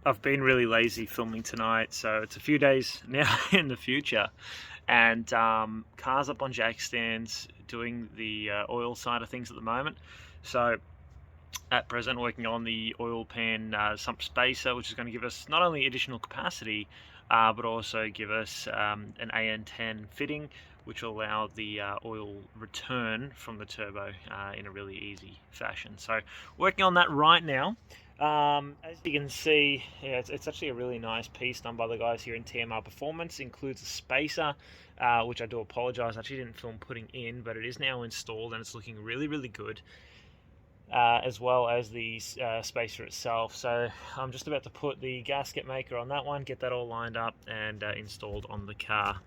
I've been really lazy filming tonight, so it's a few days now in the future, and car's up on jack stands doing the oil side of things at the moment. So at present working on the oil pan sump spacer, which is going to give us not only additional capacity but also give us an AN10 fitting, which will allow the oil return from the turbo in a really easy fashion. So working on that right now. As you can see, yeah, it's actually a really nice piece done by the guys here in TMR Performance. It includes a spacer, which I do apologise, I actually didn't film putting in, but it is now installed and it's looking really good, as well as the spacer itself. So I'm just about to put the gasket maker on that one, get that all lined up and installed on the car.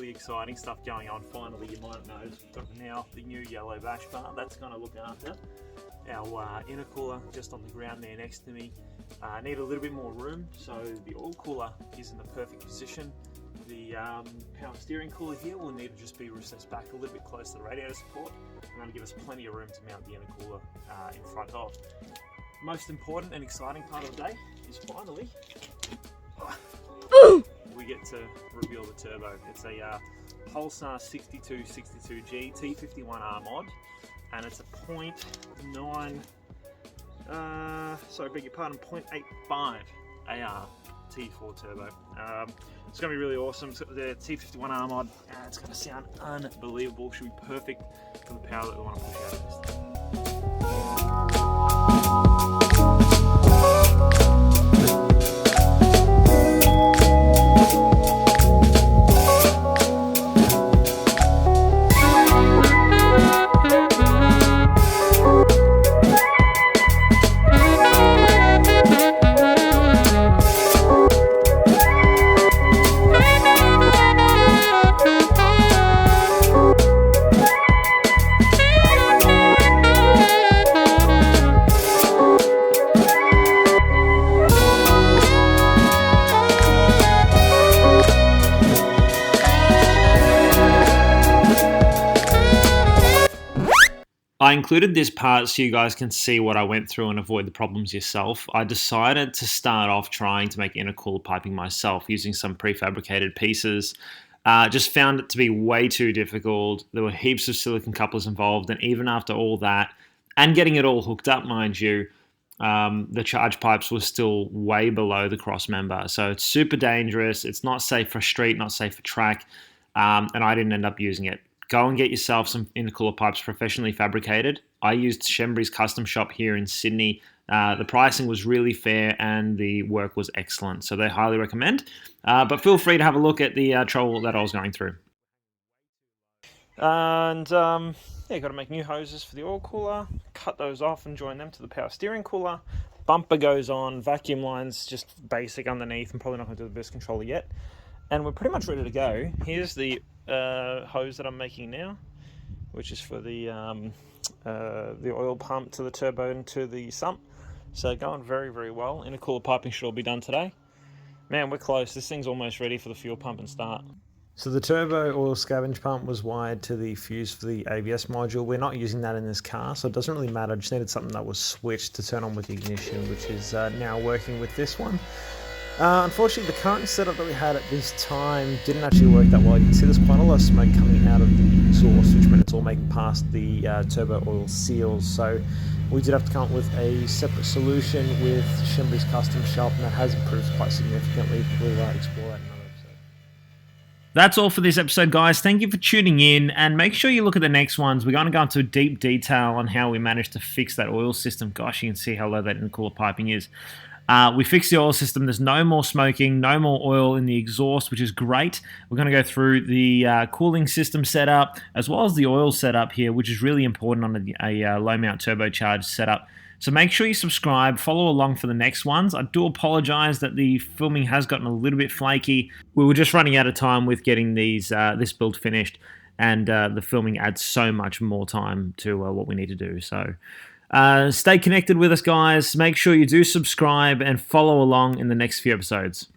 Exciting stuff going on. Finally, you might have noticed we've got now the new yellow bash bar that's going to look after our intercooler just on the ground there next to me. Need a little bit more room, so the oil cooler is in the perfect position. The power steering cooler here will need to just be recessed back a little bit closer to the radiator support, and that'll give us plenty of room to mount the intercooler in front of. Most important and exciting part of the day is finally we get to reveal the turbo. It's a Pulsar 6262G T51R mod, and it's a 0.9, sorry, beg your pardon, 0.85 AR T4 turbo. It's going to be really awesome. So the T51R mod, it's going to sound unbelievable. Should be perfect for the power that we want to push out of this thing. I included this part so you guys can see what I went through and avoid the problems yourself. I decided to start off trying to make intercooler piping myself using some prefabricated pieces. Just found it to be way too difficult. There were heaps of silicon couplers involved, and even after all that, and getting it all hooked up, mind you, the charge pipes were still way below the cross member. So it's super dangerous. It's not safe for street, not safe for track, and I didn't end up using it. Go and get yourself some intercooler pipes professionally fabricated. I used Shembry's custom shop here in Sydney. The pricing was really fair and the work was excellent, so they highly recommend. But feel free to have a look at the trouble that I was going through. And yeah, got to make new hoses for the oil cooler, cut those off and join them to the power steering cooler. Bumper goes on, vacuum lines just basic underneath. I'm probably not going to do the burst controller yet. And we're pretty much ready to go. Here's the hose that I'm making now, which is for the oil pump to the turbo and to the sump. So going very well. Intercooler piping should all be done today. Man, we're close. This thing's almost ready for the fuel pump and start. So the turbo oil scavenge pump was wired to the fuse for the ABS module. We're not using that in this car, so it doesn't really matter. I just needed something that was switched to turn on with the ignition, which is now working with this one. Unfortunately, the current setup that we had at this time didn't actually work that well. You can see there's quite a lot of smoke coming out of the exhaust, which meant it's all making past the turbo oil seals. So we did have to come up with a separate solution with Shembry's custom shop, and that has improved quite significantly. We'll explore that in another episode. That's all for this episode, guys. Thank you for tuning in, and make sure you look at the next ones. We're going to go into deep detail on how we managed to fix that oil system. Gosh, you can see how low that intercooler piping is. We fixed the oil system. There's no more smoking, no more oil in the exhaust, which is great. We're going to go through the cooling system setup as well as the oil setup here, which is really important on a low mount turbocharged setup. So make sure you subscribe, follow along for the next ones. I do apologize that the filming has gotten a little bit flaky. We were just running out of time with getting this build finished, and the filming adds so much more time to what we need to do. So stay connected with us, guys. Make sure you do subscribe and follow along in the next few episodes.